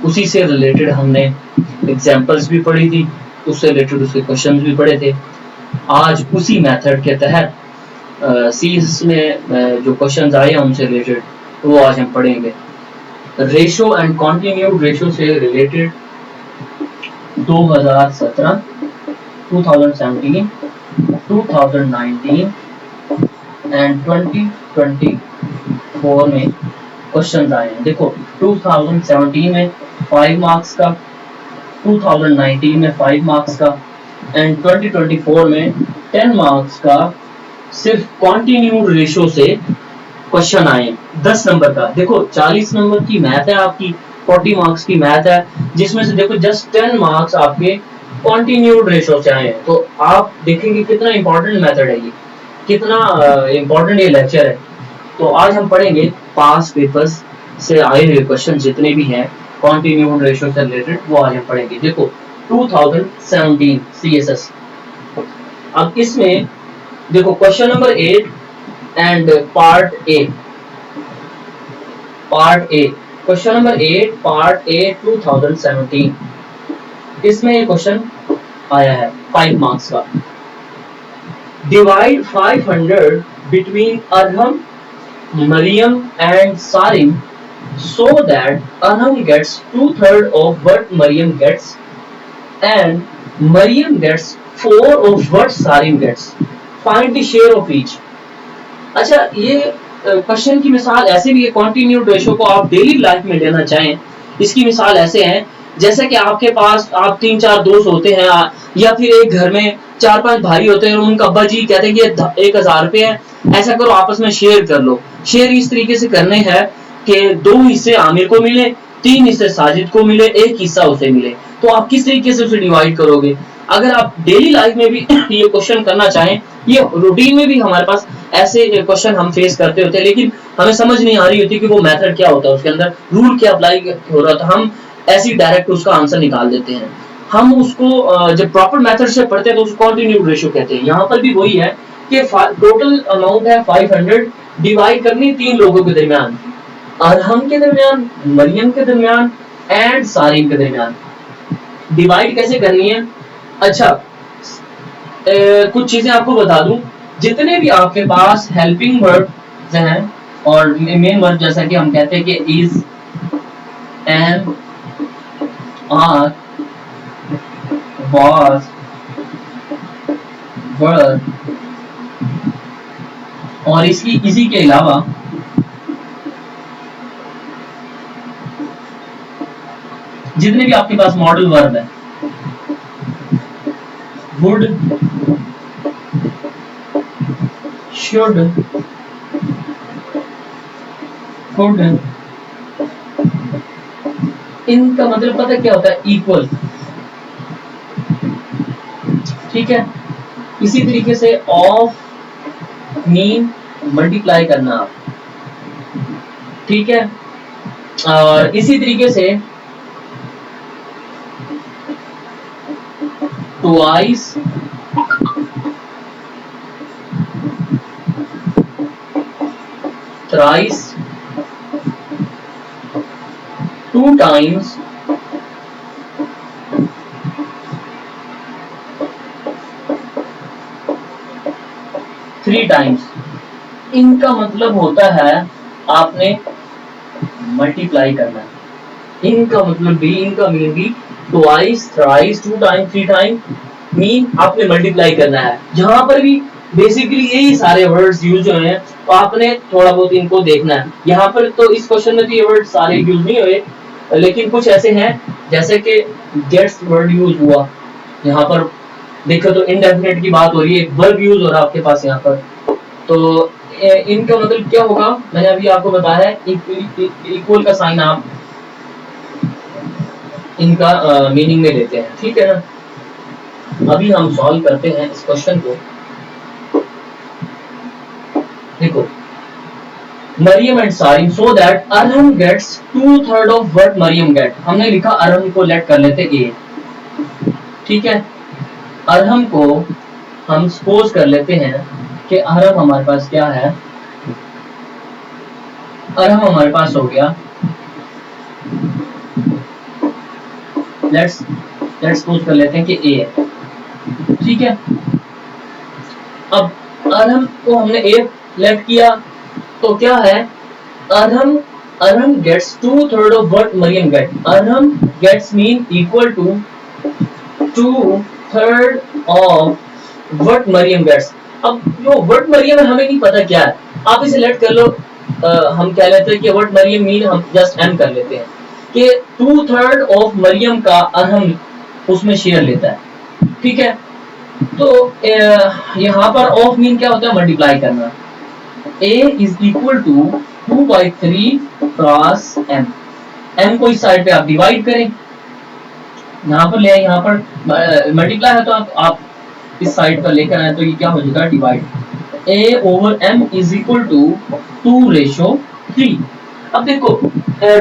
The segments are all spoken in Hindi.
उसी से रिलेटेड हमने एग्जांपल्स भी पढ़ी थी, उससे रिलेटेड उसके क्वेश्चंस भी पढ़े थे। आज उसी मेथड के तहत सीएस में जो क्वेश्चंस आए हैं उनसे रिलेटेड वो आज हम पढ़ेंगे। रेशो एंड कॉन्टिन्यूड रेशो से रिलेटेड 2017, 2017, 2019 एंड 2024 में क्वेश्चन आए हैं। देखो 2017 में 5 मार्क्स का, 2019 में 5 मार्क्स का एंड 2024 में 10 मार्क्स का सिर्फ कॉन्टिन्यूड रेशो से क्वेश्चन आए 10 नंबर का। देखो 40 नंबर की मैथ है आपकी, 40 मार्क्स की मैथ है, जिसमें से देखो जस्ट 10 मार्क्स आपके कॉन्टिन्यूड रेशो से आए हैं। तो आप देखेंगे कितना इंपॉर्टेंट मेथड है ये, कितना इंपॉर्टेंट ये लेक्चर है। तो आज हम पढ़ेंगे पास पेपर्स से आए हुए क्वेश्चन जितने भी हैं कॉन्टिन्यूड रेशो से रिलेटेड, वो आज हम पढ़ेंगे। देखो 2017 सीएसएस, अब इसमें देखो question number 8 and part A, question number 8 part A 2017, इसमें ये क्वेश्चन आया है 5 मार्क्स का। Divide 500 between Arham, Mariam and Sarim so that Arham gets 2/3 of what Maryam gets and Maryam gets 4 of what Sarim gets. Find the share of each. अच्छा, ये क्वेश्चन की मिसाल ऐसे भी है, कॉन्टिन्यूड रेशो को आप डेली लाइफ में लेना चाहें, इसकी मिसाल ऐसे है जैसे कि आपके पास आप 3-4 दोस्त होते हैं या फिर एक घर में 4-5 भाई होते हैं और उनका अब्बा जी कहते हैं कि 1000 रुपए है, ऐसा करो आपस में शेयर कर लो। शेयर इस तरीके से करने हैं कि 2 हिस्से आमिर को मिले, 3 हिस्से साजिद को मिले, 1 हिस्सा उसे मिले। तो आप किस तरीके से उसे डिवाइड करोगे? अगर आप डेली लाइफ में भी ये क्वेश्चन करना चाहें, ये रूटीन में भी हमारे पास ऐसे क्वेश्चन हम फेस करते होते हैं, लेकिन हमें समझ नहीं आ रही होती कि वो मेथड क्या होता है, उसके अंदर रूल क्या अप्लाई हो रहा था, हम ऐसी डायरेक्ट उसका आंसर निकाल देते हैं। हम उसको जब प्रॉपर मेथड से पढ़ते हैं तो उसको कॉन्टिन्यूड रेशो कहते हैं। यहाँ पर भी वही है कि टोटल अमाउंट है 500, डिवाइड करनी 3 लोगों के दरमियान, अरहम के दरमियान, मरियम के दरमियान एंड सारिम के दरमियान। डिवाइड कैसे करनी है? अच्छा, कुछ चीजें आपको बता दूं, जितने भी आपके पास हेल्पिंग वर्ब हैं और मेन वर्ब जैसा कि हम कहते हैं कि इज, एम, आर, वाज, वर और इसी के अलावा जितने भी आपके पास मॉडल वर्ब है, वुड, शुड, कुड, इनका मतलब पता क्या होता है? इक्वल। ठीक है, इसी तरीके से ऑफ, मीन, मल्टीप्लाई करना आप, ठीक है, और इसी तरीके से ट्वाइस, थ्राइस, 2 टाइम्स, 3 टाइम्स। इनका मतलब होता है आपने मल्टीप्लाई करना। इनका मतलब भी, इनका मीन भी twice, thrice, 2 time, 3 time, mean आपने मल्टीप्लाई करना है। यहाँ पर भी बेसिकली यही सारे वर्ड्स यूज हुए हैं, तो आपने थोड़ा बहुत इनको देखना है। यहाँ पर तो इस क्वेश्चन में तो ये वर्ड सारे यूज नहीं हुए, लेकिन कुछ ऐसे हैं जैसे कि गेट्स वर्ड यूज हुआ, यहाँ पर देखो तो इनडेफिनेट की बात हो रही है, एक वर्ब यूज हो रहा है आपके पास यहाँ पर। तो इनका मतलब क्या होगा, मैंने अभी आपको बताया है, इक्वल का साइन आप इनका मीनिंग में लेते हैं, ठीक है ना। अभी हम सॉल्व करते हैं इस क्वेश्चन को। देखो, Mariam and Sarim so that Arham gets 2/3 of what Mariam get. हमने लिखा अरहम को लेट कर लेते ए, ठीक है। अरहम को हम सपोज कर लेते हैं कि अरहम हमारे पास क्या है, अरहम हमारे पास हो गया लेट्स सपोज कर लेते हैं कि ए है, ठीक है। अब अरहम को हमने ए लेट किया तो क्या है, Arham gets 2/3 of what Mariam get. Arham gets mean equal to 2/3 of what Mariam gets. अब जो व्हाट मरियम है हमें नहीं पता क्या है, आप इसे लेट कर लो, हम कह लेते हैं कि व्हाट मरियम मीन हम जस्ट एम कर लेते हैं कि 2/3 ऑफ मरियम का अरहम उसमें शेयर लेता है, ठीक है। तो यहाँ पर ऑफ मीन क्या होता है, मल्टीप्लाई करना। a is equal to 2/3 cross m। m को इस साइड पे आप डिवाइड करें, यहाँ पर ले, यहाँ पर मल्टीप्लाई है तो आप इस साइड पर लेकर आए तो ये क्या हो जाएगा, divide. a over m is equal to 2/3। अब देखो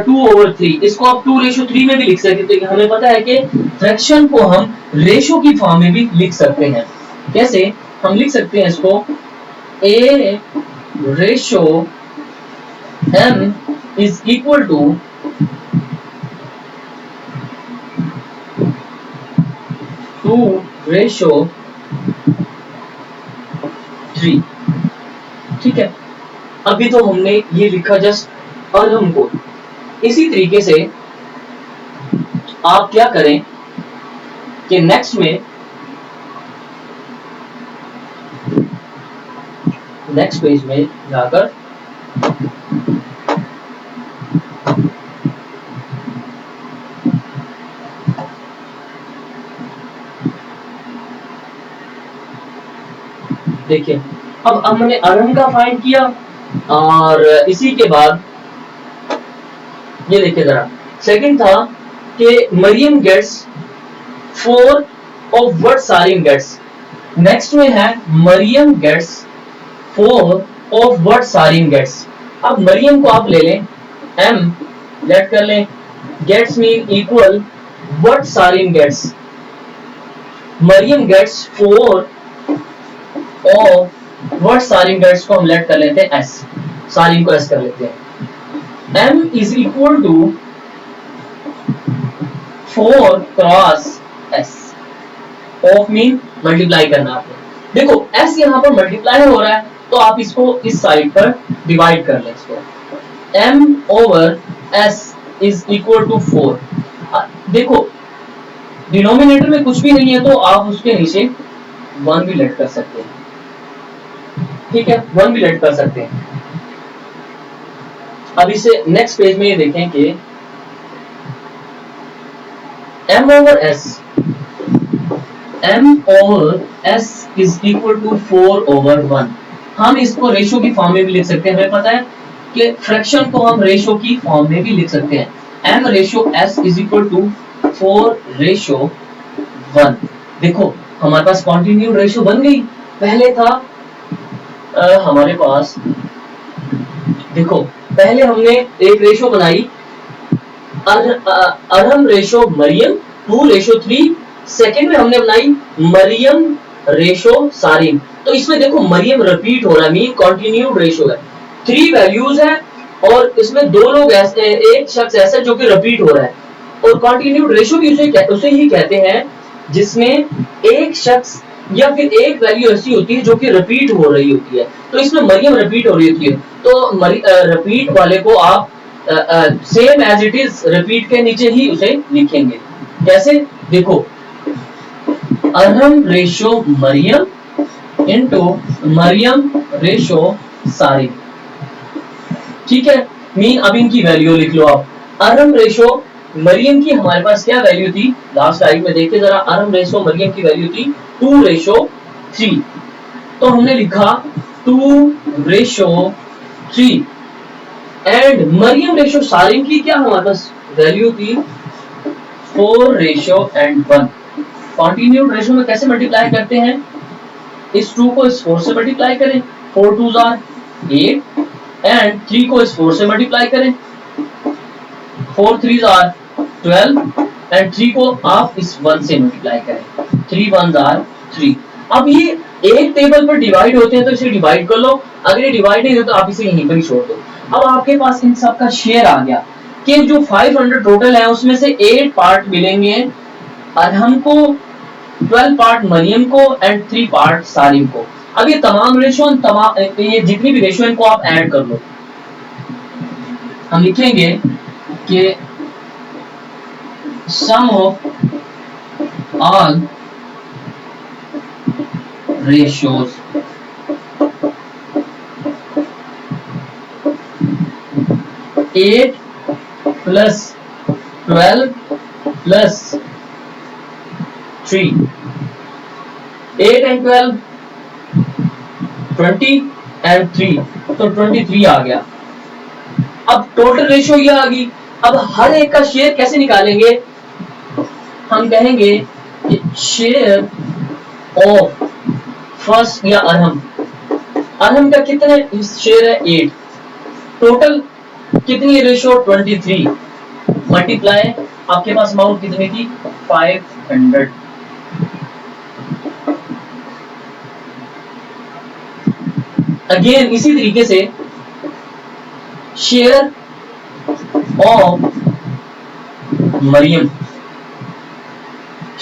2/3 इसको आप 2/3 में भी लिख सकते हैं। हमें पता है कि फ्रैक्शन को हम रेशो की फॉर्म में भी लिख सकते हैं। कैसे हम लिख सकते हैं इसको, a ratio m is equal to 2/3, ठीक है। अभी तो हमने ये लिखा जस्ट अरहम को। इसी तरीके से आप क्या करें कि नेक्स्ट में नेक्स्ट पेज में जाकर देखिए, अब हमने अरहम का फाइंड किया और इसी के बाद ये देखिए जरा, सेकंड था कि Mariam gets 4 of what Sarim gets. Next में है Mariam gets 4 of what Sarim gets. अब मरियम को आप ले लें, m लेट कर लें, gets mean equal what Sarim gets. Mariam gets 4 of what Sarim gets को हम लेट कर लेते हैं s, सारिम को s कर लेते हैं। m is equal to 4 cross s। Of mean multiply करना आपने। देखो s यहाँ पर मल्टीप्लाई हो रहा है तो आप इसको इस साइड पर डिवाइड कर लें इसको। m over s is equal to 4। देखो डिनोमिनेटर में कुछ भी नहीं है तो आप उसके नीचे 1 भी लेट कर सकते हैं, ठीक है, 1 भी लेट कर सकते हैं। अब इसे नेक्स्ट पेज में ये देखें कि m over s is equal to 4 over 1। हम इसको रेशो की फॉर्म में भी लिख सकते हैं। हमें पता है कि फ्रैक्शन को हम रेशो की फॉर्म में भी लिख सकते हैं। m ratio s is equal to 4 ratio 1। देखो हमारे पास कॉन्टिन्यूड रेशो बन गई। पहले था हमारे पास, देखो पहले हमने एक रेशो बनाई अरहम रेशो मरियम 2/3। सेकंड में हमने बनाई मरियम रेशो सारिम। तो इसमें देखो मरियम रिपीट हो रहा है, मीन कॉन्टिन्यूड रेशो है। 3 वैल्यूज है और इसमें 2 लोग ऐसे, एक शख्स ऐसा जो कि रिपीट हो रहा है। और कॉन्टिन्यूड रेशो भी उसे ही कहते हैं जिसमें एक शख्स या फिर एक वैल्यू ऐसी होती है जो कि रिपीट हो रही होती है। तो इसमें मरियम रिपीट हो रही होती है तो रिपीट वाले को आप same as it is repeat के नीचे ही उसे लिखेंगे। कैसे, देखो Arham ratio Mariam into Mariam ratio Sarim, ठीक है। मीन अब इनकी वैल्यू लिख लो आप। अरहम रेशो मरियम की हमारे पास क्या वैल्यू थी, लास्ट स्लाइड में देखिए जरा, अरहम रेशो मरियम की वैल्यू थी 2/3। तो हमने लिखा 2/3 एंड मरियम रेशो सारिम की क्या हमारे पास वैल्यू थी 4/1। कॉन्टिन्यूड रेशो में कैसे मल्टीप्लाई करते हैं, इस 2 को इस 4 से मल्टीप्लाई करें, 4 2s are 8 एंड 3 को इस 4 से मल्टीप्लाई करें, 4 3s are 12 एंड 3 को आप इस 1 से मल्टीप्लाई करें, 3 1s are 3। अब ये एक टेबल पर डिवाइड होते हैं तो इसे डिवाइड कर लो, अगर ये डिवाइड नहीं होता तो आप इसे यहीं पर ही छोड़ दो। अब आपके पास इन सब का शेयर आ गया कि जो 500 टोटल है उसमें से 8 पार्ट मिलेंगे अरहम को, 12 पार्ट मरियम को एंड 3 पार्ट सारिम को। अब ये तमाम रेशो, ये जितनी भी रेशो इनको आप ऐड कर लो। हम लिखेंगे कि sum of all ratios eight plus 12 plus 3, 8 and 12 20 and 3, तो 23 आ गया। अब टोटल रेशियो ये आ गई। अब हर एक का शेयर कैसे निकालेंगे? हम कहेंगे कि शेयर ऑफ फर्स्ट या अरहम का कितने शेयर है? 8। टोटल कितनी रेशियो? 23 मल्टीप्लाई आपके पास अमाउंट कितनी थी? 500। अगेन इसी तरीके से share of Mariam,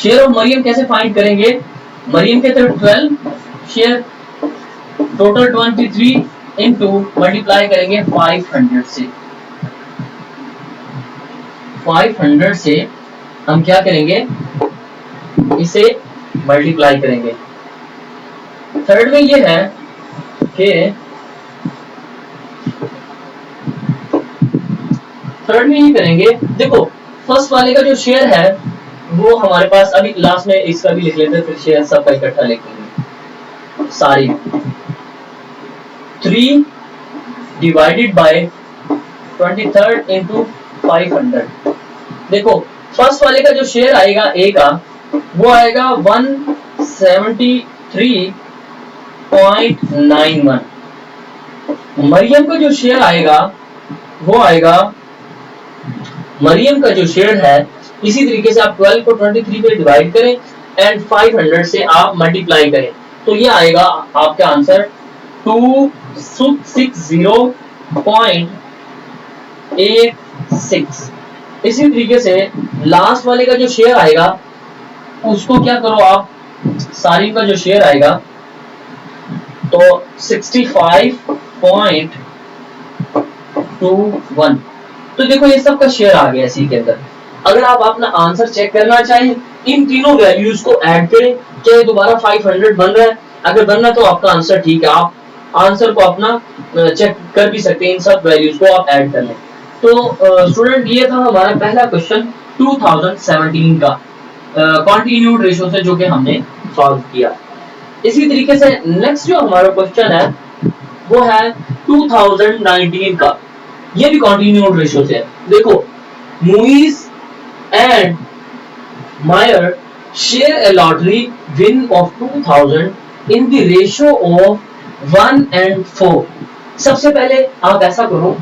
share of Mariam कैसे फाइंड करेंगे? मरियम के तरफ 12 शेयर, टोटल 23 इनटू मल्टीप्लाई करेंगे 500 से। 500 से हम क्या करेंगे? इसे मल्टीप्लाई करेंगे। थर्ड में ये है कि थर्ड में ये करेंगे, देखो फर्स्ट वाले का जो शेयर है वो हमारे पास, अभी लास्ट में इसका भी लिख लेते हैं, फिर शेयर सबका इकट्ठा लिखेंगे। सारी 3 डिवाइडेड बाय 23 इंटू 500। देखो फर्स्ट वाले का जो शेयर आएगा ए का, वो आएगा 173.91। मरियम का जो शेयर आएगा वो आएगा, मरियम का जो शेयर है, इसी तरीके से आप 12 को 23 पे डिवाइड करें एंड 500 से आप मल्टीप्लाई करें, तो ये आएगा आपका आंसर 260.86। इसी तरीके से लास्ट वाले का जो शेयर आएगा उसको क्या करो आप, सारी का जो शेयर आएगा तो 65.21। तो देखो ये सब का शेयर आ गया इसी के अंदर। अगर आप अपना आंसर चेक करना चाहें, इन तीनों वैल्यूज को ऐड करें, चाहे दोबारा 500 बन रहा है, अगर बन रहा है तो आपका आंसर ठीक है, आप आंसर को अपना चेक कर भी सकते हैं, इन सब वैल्यूज को आप ऐड कर लें। तो स्टूडेंट ये था हमारा पहला क्वेश्चन 2017 का कॉन्टिन्यूड रेशियो से, जो कि हमने सॉल्व किया। इसी तरीके से नेक्स्ट जो हमारा क्वेश्चन है वो है 2019 का, ये भी कॉन्टिन्यूड रेशियो से है। देखो movies and Mayar share a lottery win of 2000 in the ratio of 1 and 4। सबसे पहले आप ऐसा करो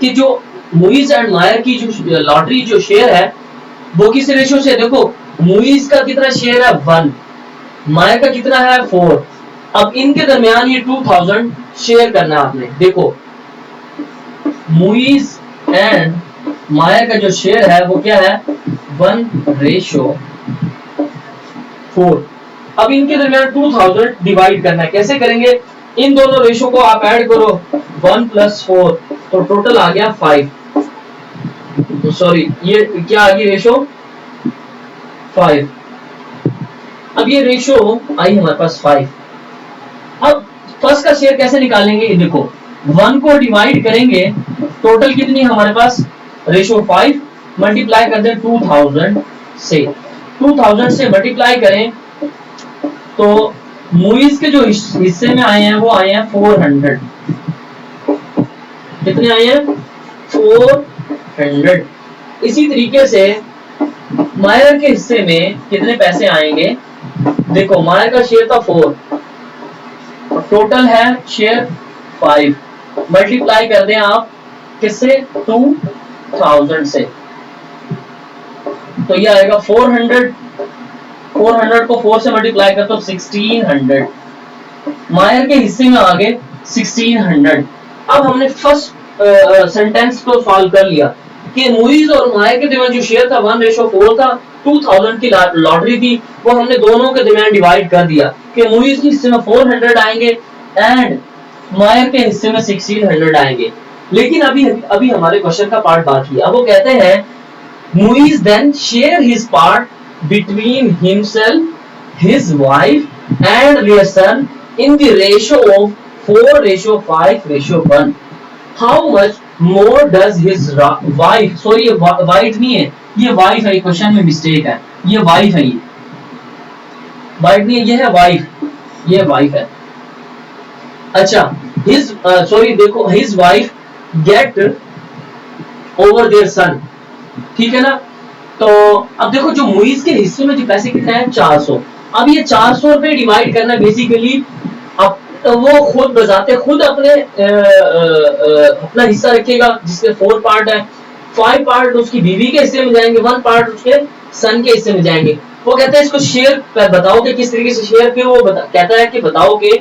कि जो मूवीज एंड मायर की जो लॉटरी जो शेयर है वो किस रेशियो से, देखो मूवीज का कितना शेयर है 1, मायर का कितना है 4। अब इनके दरमियान ये 2000 शेयर करना है आपने। देखो मूवीज एंड मायर का जो शेयर है वो क्या है 1:4। अब इनके दरमियान 2000 डिवाइड करना है, कैसे करेंगे? इन दोनों रेशो को आप ऐड करो, 1 + 4 तो टोटल आ गया 5। तो सॉरी ये क्या आ गई रेशो 5। अब ये रेशो आई हमारे पास 5। अब फर्स्ट का शेयर कैसे निकालेंगे? देखो 1 को डिवाइड करेंगे, टोटल कितनी हमारे पास रेशो 5, मल्टीप्लाई कर दें 2000 से, 2000 से मल्टीप्लाई करें तो मूवीज के जो हिस्से में आए हैं वो आए हैं 400। कितने आए हैं 400। इसी तरीके से मायर के हिस्से में कितने पैसे आएंगे? देखो मायर का शेयर था 4, टोटल है शेयर 5, मल्टीप्लाई कर दें आप किससे 2000 से, तो ये आएगा 400 को 4 से मल्टीप्लाई कर तो 1600। मायर के हिस्से में आ गए 1600। अब हमने फर्स्ट सेंटेंस को सॉल्व कर लिया। कि मुइज और मायर के दरमियान जो शेयर था 1:4 था, 2000 की लॉटरी थी, वो हमने दोनों के दरमियान डिवाइड कर दिया कि मुइज के हिस्से में 400 आएंगे एंड मायर के हिस्से में 1600 आएंगे। लेकिन अभी हमारे क्वेश्चन का पार्ट बाकी है। अब वो कहते हैं Muiz then share his part between himself, his wife and their son in the ratio of 4:5:1. How much more does his wife, sorry ये wife नहीं है, ये wife है, क्वेश्चन में मिस्टेक है, ये wife है, ये wife नहीं है, ये है wife, ये wife है। अच्छा his sorry देखो his wife get over their son, ठीक है ना। तो अब देखो जो मुइज के हिस्से में जो पैसे कितने हैं 400, अब ये 400 रुपए डिवाइड करना बेसिकली अब वो खुद बजाते खुद अपने अपना हिस्सा रखेगा जिसके 4 पार्ट है, 5 पार्ट उसकी बीवी के हिस्से में जाएंगे, 1 पार्ट उसके सन के हिस्से में जाएंगे। वो कहता है इसको शेयर बताओ कि किस तरीके से शेयर के, वो कहता है कि बताओ कि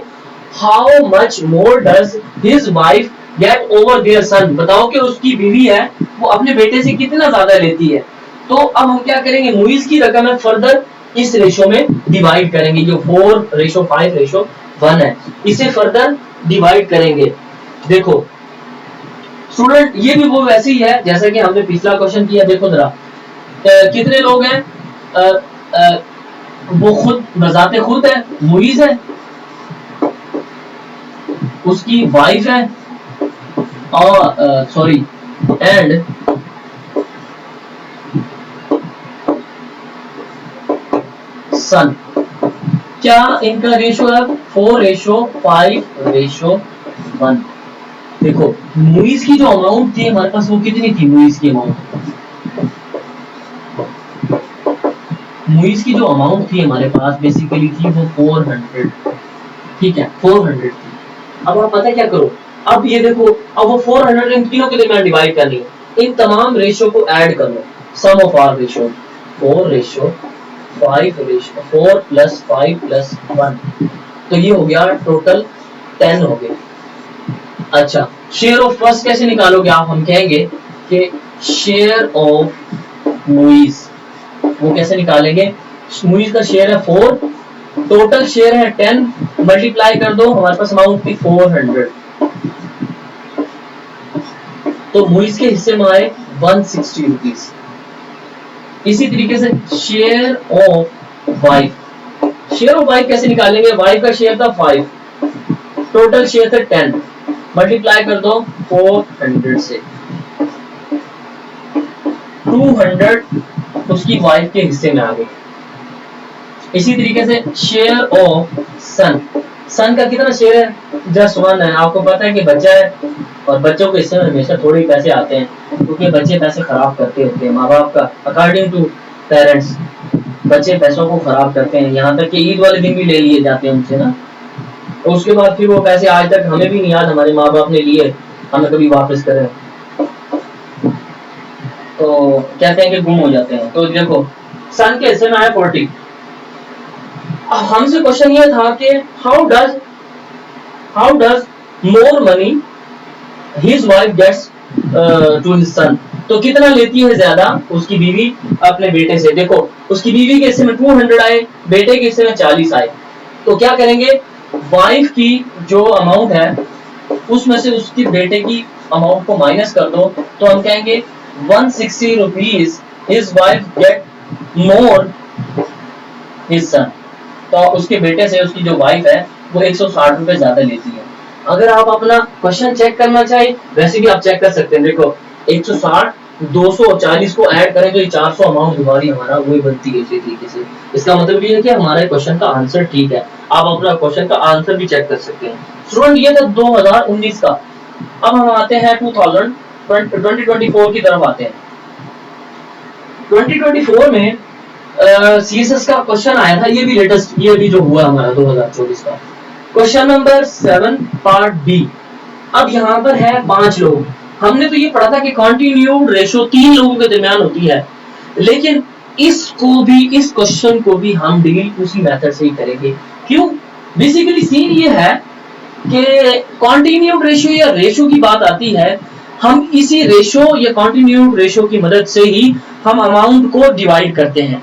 how much more does his wife get over their son, बताओ कि उसकी बीवी है वो अपने बेटे से कितना ज्यादा लेती है। तो अब हम क्या करेंगे, मुइज की रकम है फर्दर इस रेशो में डिवाइड करेंगे, जो 4:5:1 है, इसे फर्दर डिवाइड करेंगे। देखो स्टूडेंट ये भी वो वैसे ही है जैसा कि हमने पिछला क्वेश्चन किया। देखो जरा कितने लोग हैं, वो खुद बजाते खुद है, मुइज है, उसकी वाइफ है और सॉरी एंड सन। क्या इनका रेशो है 4:5:1। देखो मुइज की जो अमाउंट थी हमारे पास वो कितनी थी, मुइज की अमाउंट थी हमारे पास बेसिकली थी वो 400, ठीक है 400 थी। अब आप पता क्या करो, अब ये देखो अब वो 400 इन तीनों के दरमियान डिवाइड करनी है, इन तमाम रेशो को ऐड कर लो, सम ऑफ आर रेशो 4:5 + 5+1, तो ये हो गया टोटल 10 हो गया। अच्छा शेयर ऑफ फर्स्ट कैसे निकालोगे आप, हम कहेंगे कि शेयर ऑफ मुइज, वो कैसे निकालेंगे, मुइज का शेयर है 4, टोटल शेयर है 10, मल्टीप्लाई कर दो, हमारे पास अमाउंट थी 400, तो मुइज के हिस्से में आए 160 रुपीज। इसी तरीके से शेयर ऑफ वाइफ, कैसे निकालेंगे, वाइफ का शेयर था 5, टोटल शेयर थे 10, मल्टीप्लाई कर दो 400 से, 200 उसकी वाइफ के हिस्से में आ गई। इसी तरीके से शेयर ऑफ सन, का कितना शेयर है, जस्ट 1 है। आपको पता है कि बच्चा है और बच्चों के हिस्से में हमेशा थोड़े ही पैसे आते हैं क्योंकि बच्चे पैसे खराब करते होते हैं, माँ बाप का अकॉर्डिंग टू पेरेंट्स बच्चे पैसों को खराब करते हैं, यहाँ तक कि ईद वाले दिन भी ले लिए जाते हैं उनसे ना, तो उसके बाद फिर वो पैसे आज तक हमें भी नहीं याद हमारे माँ बाप ने लिए हमें कभी वापस करें, तो कहते हैं कि गुम हो जाते हैं। तो देखो सन के हिस्से में आया 40। अब हमसे क्वेश्चन ये था कि how does more money his wife gets to his son, तो कितना लेती है ज्यादा उसकी बीवी अपने बेटे से। देखो उसकी बीवी के हिस्से में 200 आए, बेटे के हिस्से में 40 आए, तो क्या करेंगे, वाइफ की जो अमाउंट है उसमें से उसकी बेटे की अमाउंट को माइनस कर दो, तो हम कहेंगे 160 rupees his wife get more his son, तो उसके बेटे से उसकी जो वाइफ है वो 160 रुपए ज्यादा लेती है। अगर आप अपना क्वेश्चन चेक करना चाहे वैसे भी आप चेक कर सकते हैं। देखो 160 240 को ऐड करें तो ये 400 अमाउंट हमारा वही बनती है इसी तरीके से। इसका मतलब ये है कि हमारे क्वेश्चन का आंसर ठीक है। आप अपना क्वेश्चन का आंसर भी चेक कर सकते हैं। स्टूडेंट ये था 2019 का। अब हम आते हैं 2024 की तरफ आते हैं। 2024 में सीएसएस का क्वेश्चन आया था, ये भी लेटेस्ट, ये भी जो हुआ हमारा 2024 का क्वेश्चन नंबर 7 पार्ट बी। अब यहाँ पर है 5 लोग। हमने तो ये पढ़ा था कि कॉन्टिन्यूड रेशो 3 लोगों के दरमियान होती है, लेकिन इसको भी, इस क्वेश्चन को भी हम डील उसी मेथड से ही करेंगे। क्यों? बेसिकली सीन ये है कि कॉन्टिन्यूड रेशो या रेशो की बात आती है हम इसी रेशो या कॉन्टिन्यूड रेशो की मदद से ही हम अमाउंट को डिवाइड करते हैं,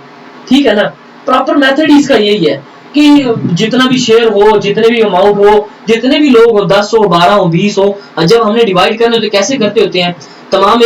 ठीक है ना। प्रॉपर मेथड इसका यही है कि जितना भी शेयर हो, जितने भी अमाउंट हो, जितने भी लोग हो, 10 हो, 12 हो, 20 हो, जब हमने डिवाइड करना तो कैसे करते होते हैं, तमाम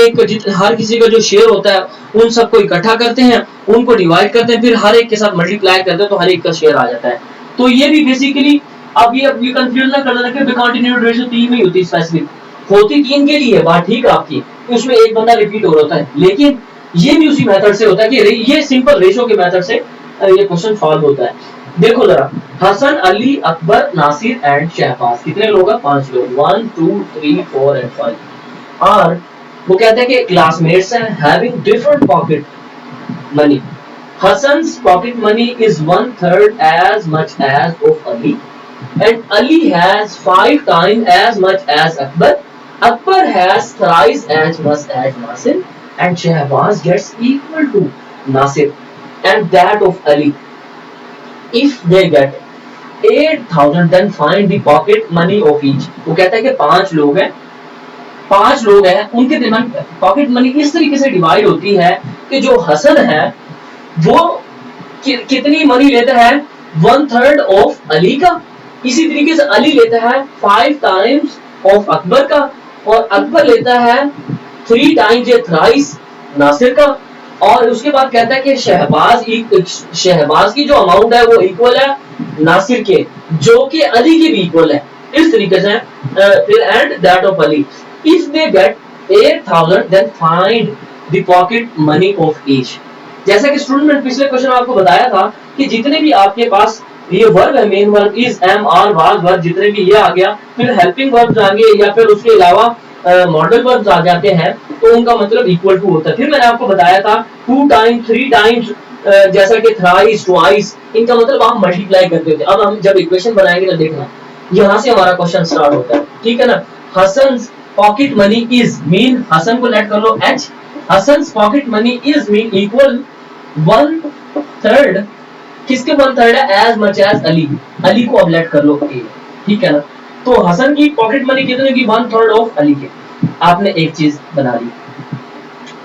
हर किसी का जो शेयर होता है उन सबको इकट्ठा करते हैं, उनको डिवाइड करते हैं, फिर हर एक के साथ मल्टीप्लाई करते हैं तो हर एक का शेयर आ जाता है। तो ये भी बेसिकली अब ये कंफ्यूज ना कर लेना कि कंटिन्यूड रेशियो 3 में होती है, स्पेसिफिक होती 3 के लिए, बात ठीक है आपकी, उसमें एक बंदा रिपीट हो रहा है, लेकिन ये भी उसी मेथड से होता है कि ये सिंपल रेशियो के मेथड से ये क्वेश्चन सॉल्व होता है। देखो जरा, हसन, अली, अकबर, नासिर एंड शहबाज, कितने लोग हैं? 5 लोग, 1 2 3 4 एंड 5। और वो कहते हैं कि क्लासमेट्स हैं having different pocket money. Hassan's pocket money is 1/3 as much as of Ali, and Ali has 5 times as much as Akbar. Akbar has thrice as much as Nasir, and Shahbaz gets equal to Nasir and that of Ali. If they get 8,000, then find the pocket money of each. वो कहता है कि 5 लोग हैं, 5 लोग हैं, उनके दरमियान पॉकेट मनी इस तरीके से डिवाइड होती है कि जो हसन है वो कितनी मनी लेता है? 1/3 ऑफ अली का। इसी तरीके से अली लेता है 5 टाइम्स ऑफ अकबर का, और अकबर लेता है 3 टाइम्स या थ्राइस नासिर का। और उसके बाद कहता है कि शहबाज की जो अमाउंट है वो इक्वल है नासिर के, जो कि अली के भी इक्वल है। इस तरीके से फिर and that of Ali. If they get 8,000 then find the pocket money of each. जैसा कि स्टूडेंट मैंने पिछले क्वेश्चन में आपको बताया था कि जितने भी आपके पास ये वर्ब है, main verb, is, am, are, was verb, जितने भी ये आ गया, फिर हेल्पिंग वर्ब्स आएंगे या फिर उसके अलावा मॉडल वर्ब्स आ जाते हैं, तो उनका मतलब इक्वल टू होता है। फिर मैंने आपको बताया था 2 टाइम्स 3 टाइम्स, जैसा कि थ्राइस, ट्वाइस, इनका मतलब आप मल्टीप्लाई करते थे। अब हम जब इक्वेशन बनाएंगे तो देखना, यहाँ से हमारा क्वेश्चन स्टार्ट होता है, ठीक है ना। Hasan's pocket money is mean, Hasan को लेट कर लो H, Hasan's pocket money is mean equal 1/3, किसके 1/3 है? As much as Ali, Ali को अब लेट कर लो ए, ठीक है ना। तो हसन की पॉकेट मनी कितने की? 1/3 ऑफ अली के। आपने एक चीज बना ली।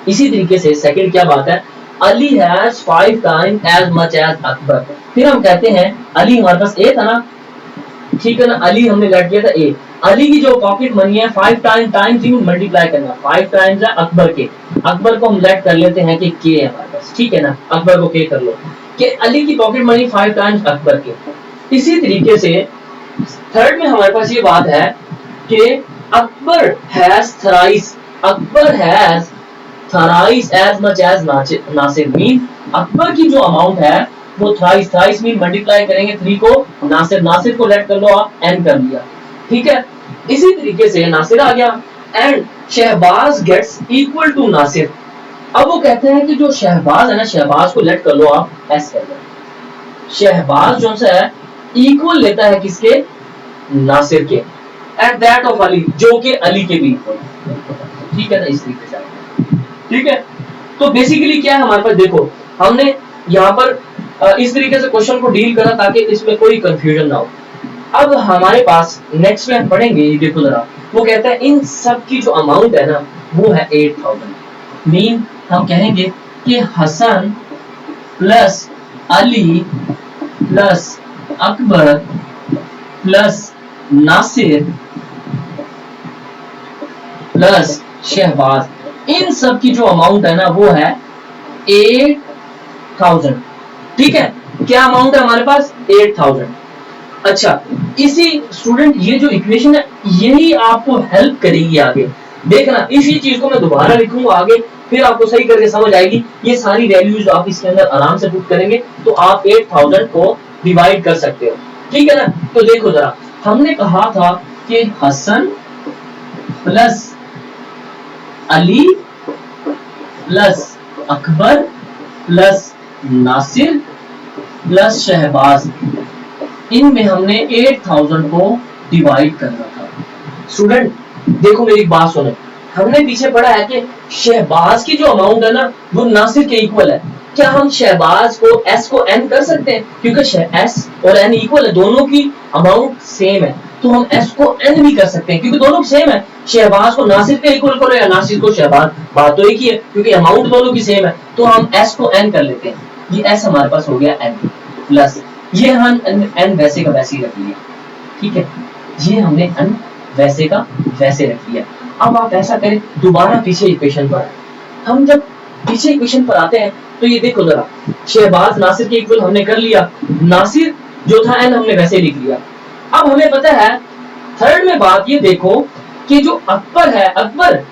इसी तरीके से सेकंड क्या बात है? Ali has 5 times as much as Akbar. फिर हम कहते हैं अली हमारे पास ए था ना, ठीक है ना, अली हमने लेट किया था ए। अली की जो पॉकेट मनी है 5 टाइम्स ही मल्टीप्लाई करना, 5 टाइम्स है अकबर के, अकबर को हम लेट कर लेते हैं कि के है हमारे पास, ठीक है ना, अकबर को के कर लो कि अली की पॉकेट मनी 5 टाइम्स अकबर के। इसी तरीके से थर्ड में हमारे पास ये बात है कि Akbar has thrice, Akbar has thrice as much as Nasir, mean Akbar की जो अमाउंट है वो थराइस, थराइस मीन मल्टीप्लाई करेंगे 3 को नासिर, नासिर को लेट कर लो आप, एन कर लिया, ठीक है। इसी तरीके से नासिर आ गया and Shahbaz gets equal to Nasir. अब वो कहते हैं कि जो शहबाज है ना, शहबाज को लेट कर लो आप, एस कर लो, शहबाज जो है इक्वल लेता है किसके? नासिर के, एंड दैट ऑफ अली, जो कि अली के भी इक्वल, ठीक है ना, इस तरीके से, ठीक है। तो बेसिकली क्या है हमारे पास, देखो हमने यहाँ पर इस तरीके से क्वेश्चन को डील करा ताकि इसमें कोई कंफ्यूजन ना हो। अब हमारे पास नेक्स्ट में हम पढ़ेंगे, देखो जरा, वो कहता है इन सब की जो अमाउंट है ना वो है 8,000, मीन हम कहेंगे कि Hasan plus Ali plus Akbar plus Nasir plus Shahbaz, इन सब की जो अमाउंट है ना वो है 8,000, ठीक है। क्या अमाउंट है हमारे पास? 8,000। अच्छा, इसी स्टूडेंट ये जो इक्वेशन है यही आपको हेल्प करेगी आगे, देखना इसी चीज को मैं दोबारा लिखूंगा आगे, फिर आपको सही करके समझ आएगी। ये सारी वैल्यूज आप इसके अंदर आराम से पुट करेंगे तो आप 8,000 को डिवाइड कर सकते हो, ठीक है ना। तो देखो जरा, हमने कहा था कि Hasan plus Ali plus Akbar plus Nasir plus Shahbaz, इनमें हमने 8,000 को डिवाइड करना था। स्टूडेंट देखो मेरी बात सुनो, हमने पीछे पढ़ा है कि शहबाज की जो अमाउंट है ना वो नासिर के इक्वल है। क्या हम शहबाज को एस को एन कर सकते हैं? क्योंकि एस और एन इक्वल है, दोनों की अमाउंट सेम है, तो हम s को n भी कर सकते हैं क्योंकि दोनों सेम है। शहबाज को नासिर के इक्वल करो या नासिर को शहबाज, बात तो एक ही है क्योंकि अमाउंट दोनों की सेम है। तो हम s को n कर लेते हैं, ये s हमारे पास हो गया n प्लस ये हम n वैसे का वैसे ही रख लिया, ठीक है, ये हमने n वैसे का वैसे रख लिया। अब आप ऐसा करें दोबारा पीछे इक्वेशन पर, हम जब पीछे इक्वेशन पर आते हैं तो ये देखो जरा, शहबाज नासिर के इक्वल हमने कर लिया, नासिर जो था n हमने वैसे लिख लिया। अब हमें पता है थर्ड में बात ये देखो कि जो अकबर है, अकबर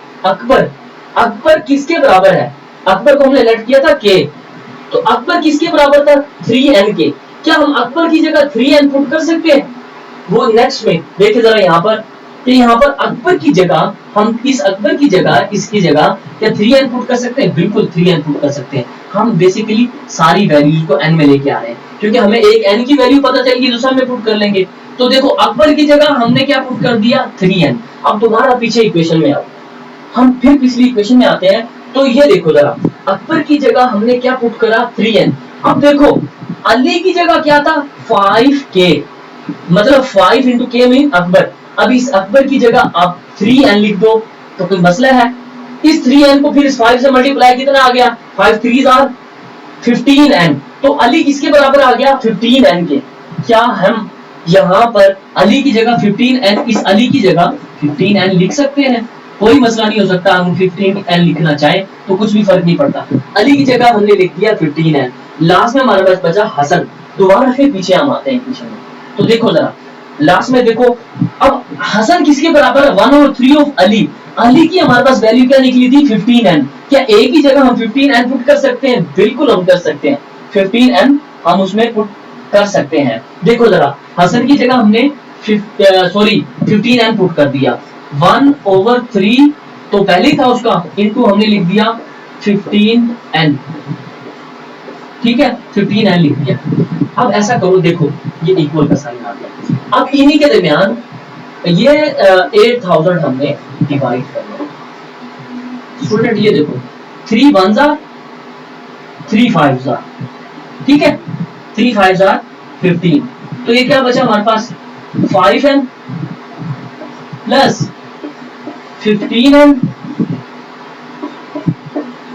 किसके बराबर है? अकबर को हमने लेट किया था k, तो अकबर किसके बराबर था? 3n के। क्या हम अकबर की जगह 3n पुट कर सकते हैं? वो नेक्स्ट में देखिए जरा यहाँ पर कि यहाँ पर अकबर की जगह हम इस अकबर की जगह इसकी जगह क्या 3n पुट कर सकते हैं? बिल्कुल 3n पुट कर सकते हैं। हम बेसिकली सारी वैल्यूज को n में लेके आ रहे हैं क्योंकि हमें एक n की वैल्यू पता चलेगी, दूसरा में पुट कर लेंगे। तो देखो अकबर की जगह हमने क्या पुट कर दिया? 3n। अब दोबारा पीछे इक्वेशन में आओ, हम फिर पिछली इक्वेशन में आते हैं तो ये देखो जरा, अकबर की जगह हमने क्या पुट करा? 3n। अब देखो अली की जगह क्या था? 5k, मतलब 5 into k मीन अकबर। अब इस अकबर की जगह आप 3n लिख दो तो कोई मसला है? इस 3n को फिर इस 5 से मल्टीप्लाई कितना आ गया? 5 3s are 15n। तो अली किसके बराबर आ गया? 15n के। क्या हम यहाँ पर अली की जगह 15n, इस अली की जगह 15n लिख सकते हैं? कोई मसला नहीं हो सकता, हम 15n लिखना चाहें तो कुछ भी फर्क नहीं पड़ता। अली की जगह हमने लिख दिया 15n। लास्ट में हमारे पास बचा हसन। दोबारा फिर पीछे हम आते हैं इक्वेशन में, तो देखो जरा लास्ट में देखो, अब हसन किसके बराबर है? 1/3 ऑफ अली। अली की हमारे पास वैल्यू क्या निकली थी? 15n। क्या a की जगह हम 15n पुट कर सकते हैं? बिल्कुल हम कर सकते हैं, 15n हम उसमें पुट कर सकते हैं। देखो जरा हसन की जगह हमने 15n पुट कर दिया, 1/3 तो पहले था उसका, इनटू हमने लिख दिया 15n, ठीक है, 15n लिख दिया। अब ऐसा करो, देखो ये इक्वल का साइन आ गया। अब इन्हीं के दरमियान ये 8000 हमने डिवाइड करना। स्टूडेंट ये देखो 3 1s are 3 5s are, ठीक है, 3 5s are 15। तो ये क्या बचा हमारे पास? 5n plus 15n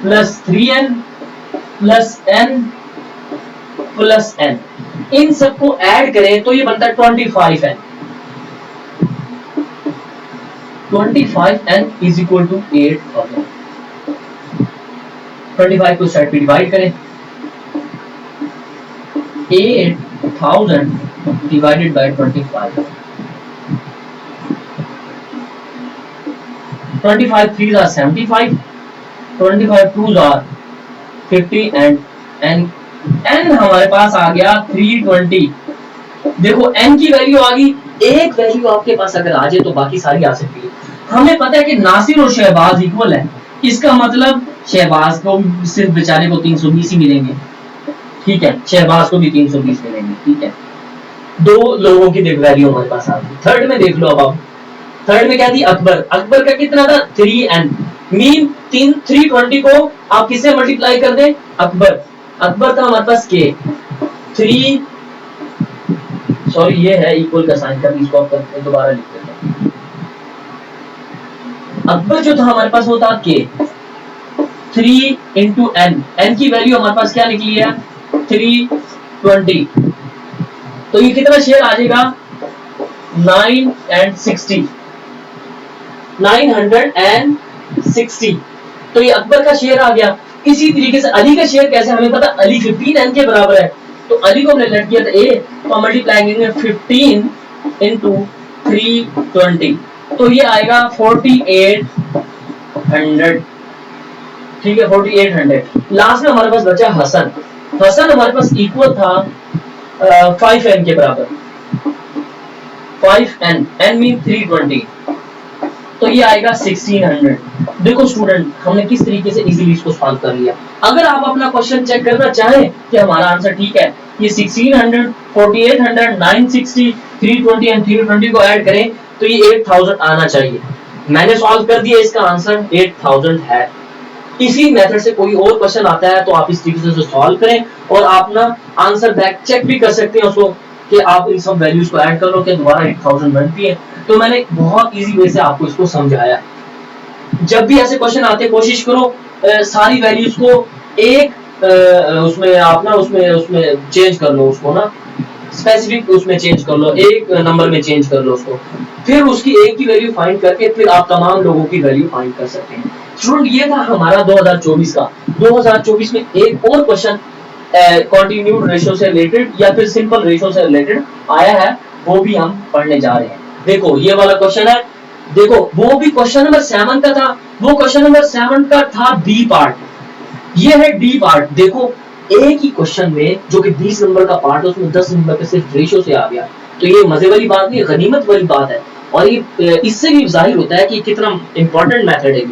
plus 3n plus n plus n। इन सबको ऐड करें तो ये बनता है 25n। 25n is equal to 8000। 25 को साइड पे डिवाइड करें, 8000 divided by 25। 25 3s are 75, 25 2s are 50 and n हमारे पास आ गया 320। देखो n की वैल्यू आ गई, एक वैल्यू आपके पास अगर आ जाए तो बाकी सारी आ सकती है। हमें पता है कि नासिर और शहबाज इक्वल है, इसका मतलब शहबाज को सिर्फ बेचारे को 320 ही मिलेंगे, ठीक है, शहबाज को भी 320 मिलेंगे, ठीक है। दो लोगों की वैल्यू हमारे पास आ गई। थर्ड में देख लो, अब थर्ड में क्या थी? अकबर का कितना था? 3n मीन 320 को आप किससे मल्टीप्लाई कर दें? अकबर था हमारे पास k 3, सॉरी ये है इक्वल का साइन का, इसको आप दोबारा लिख देते हैं। अकबर जो था हमारे पास वो था k 3 into n की वैल्यू हमारे पास क्या निकली है? 320। तो ये कितना शेयर आ जाएगा? 960। तो ये अकबर का शेयर आ गया। इसी तरीके से अली का शेयर कैसे? हमें पता अली 15n के बराबर है, तो अली को हमने लेट किया था a, तो हम मल्टीप्लाई करेंगे 15 into 320, तो ये आएगा 4800, ठीक है, 4800। लास्ट में हमारे पास बचा हसन हमारे पास इक्वल था 5n के बराबर, 5n, n मीन 320, तो ये आएगा 1600। देखो स्टूडेंट हमने किस तरीके से इजीली इसको सॉल्व कर लिया। अगर आप अपना क्वेश्चन चेक करना चाहें कि हमारा आंसर ठीक है, ये 1600, 4800, 960, 320 एंड 320 को ऐड करें तो ये 8000 आना चाहिए। मैंने सॉल्व कर दिया, इसका आंसर 8000 है। इसी मेथड से कोई और क्वेश्चन आता है तो आप इस तरीके से सॉल्व करें और आप ना आंसर बैक चेक भी कर सकते हैं उसको कि आप इन सब वैल्यूज को ऐड कर लो कि दोबारा 8000 बनती है। तो मैंने बहुत इजी वे से आपको इसको समझाया। जब भी ऐसे क्वेश्चन आते हैं कोशिश करो सारी वैल्यूज को एक उसमें आप ना उसमें उसमें चेंज कर लो उसको ना, स्पेसिफिक उसमें चेंज कर लो, एक नंबर में चेंज कर लो उसको, फिर उसकी एक की वैल्यू फाइंड करके फिर आप तमाम लोगों की वैल्यू फाइंड कर सकते हैं। स्टूडेंट ये था हमारा 2024 का। 2024 में एक और क्वेश्चन कॉन्टिन्यूड रेशियो से रिलेटेड या फिर सिंपल रेशियो से रिलेटेड आया है, वो भी हम पढ़ने जा रहे हैं। देखो ये वाला क्वेश्चन है, देखो वो भी क्वेश्चन नंबर 7 का था, वो क्वेश्चन नंबर 7 का था डी पार्ट, ये है डी पार्ट। देखो एक ही क्वेश्चन में जो कि 20 नंबर का पार्ट है उसमें 10 नंबर के सिर्फ रेशियो से आ गया, तो ये मजे वाली बात नहीं, गनीमत वाली बात है। और ये इससे भी जाहिर होता है कि कितना इंपॉर्टेंट मेथड है ये।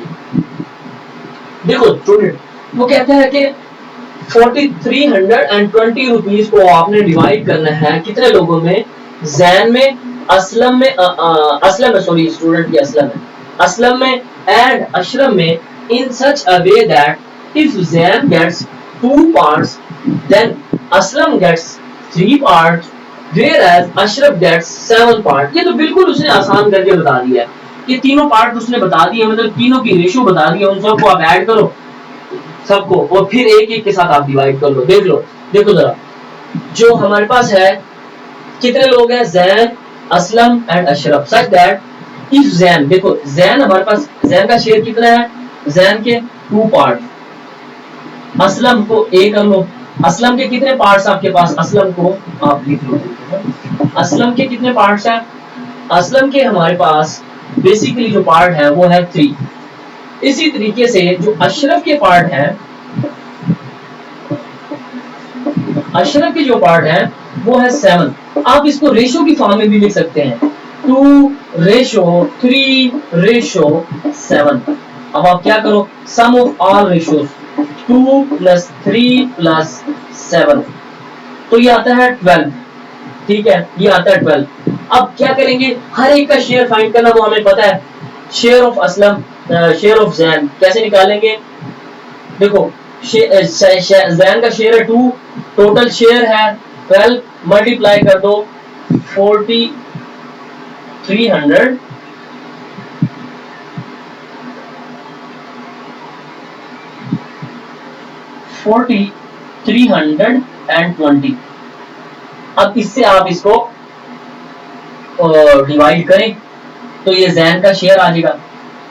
देखो स्टूडेंट वो कहते हैं कि 4320 रुपीज को आपने डिवाइड करना है कितने लोगों में, जैन में, असलम में, असलम में, सॉरी स्टूडेंट की असलम में एंड अशरम में, in such a way that if Zain gets 2 parts then aslam gets 3 parts whereas ashraf gets 7 parts। ये तो बिल्कुल उसने आसान करके बता दिया है, ये तीनों पार्ट उसने बता दिए, मतलब तीनों की रेशियो बता दी है, उन सबको आप ऐड करो सबको और फिर एक एक के साथ आप डिवाइड कर लो। देख लो, देखो जरा जो हमारे पास है कितने लोग हैं, Jain, Aslam and Ashraf, such that if Jain, देखो जैन हमारे पास, जैन का शेयर कितना है, जैन के 2 पार्ट, असलम को ए कर लो, असलम के कितने पार्ट्स आपके पास, असलम को आप लिख लो, असलम के कितने पार्ट्स हैं, असलम के हमारे पास बेसिकली जो पार्ट है वो है 3। इसी तरीके से जो अशरफ के पार्ट है, अशरफ के जो पार्ट है वो है 7। आप इसको रेशो की फॉर्म में भी लिख सकते हैं, 2:3:7। अब आप क्या करो, सम ऑफ ऑल रेशियोज 2 + 3 + 7, तो ये आता है 12। ठीक है, ये आता है 12। अब क्या करेंगे, हर एक का शेयर फाइंड करना वो हमें पता है, share of Aslam, share of Jain कैसे निकालेंगे, देखो जैन का शेयर है 2, टोटल शेयर है 12, मल्टीप्लाई कर दो 4300 4320। अब इससे आप इसको डिवाइड करें तो ये जैन का शेयर आ जाएगा।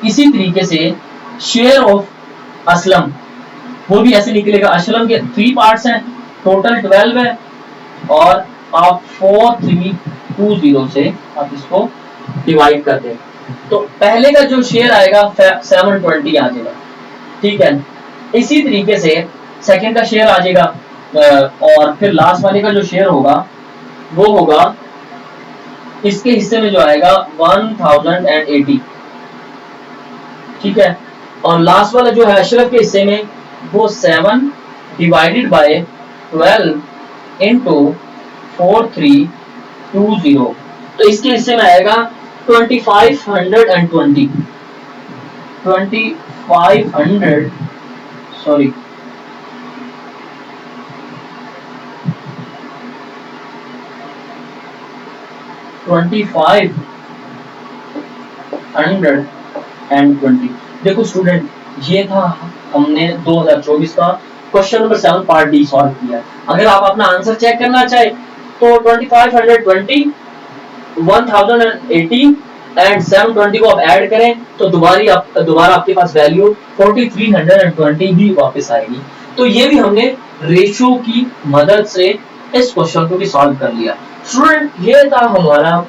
इसी तरीके से शेयर ऑफ असलम वो भी ऐसे निकलेगा, असलम के 3 पार्ट्स हैं, टोटल 12 है और आप 4320 से आप इसको डिवाइड कर दें तो पहले का जो शेयर आएगा 720 आ जाएगा। ठीक है, इसी तरीके से सेकंड का शेयर आ जाएगा और फिर लास्ट वाले का जो शेयर होगा वो होगा, इसके हिस्से में जो आएगा 1080। ठीक है, और लास्ट वाला जो है अशरफ के हिस्से में वो 7 डिवाइडेड बाय 12 इनटू 4320, तो इसके हिस्से में आएगा 2520, 2500 सॉरी 2520। देखो स्टूडेंट ये था हमने 2024 का question number 7 part D solve किया। अगर आप अपना आंसर चेक करना चाहे तो 2520, 1080 एंड 720 को आप ऐड करें तो दोबारा आपके पास वैल्यू 4320 भी वापस आएगी। तो ये भी हमने रेशियो की मदद से इस क्वेश्चन को भी सॉल्व कर लिया। स्टूडेंट ये था हमारा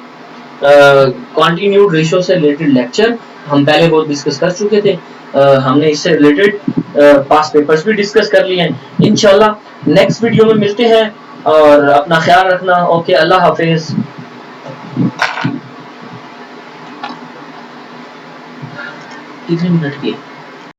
कॉन्टिन्यूड रेशियो से रिलेटेड लेक्चर। हम पहले बहुत डिस्कस कर चुके थे, हमने इससे रिलेटेड पास्ट पेपर्स भी डिस्कस कर लिए हैं। इंशाल्लाह नेक्स्ट वीडियो में मिलते हैं और अपना ख्याल रखना। ओके, अल्लाह हाफिज। कितने मिनट की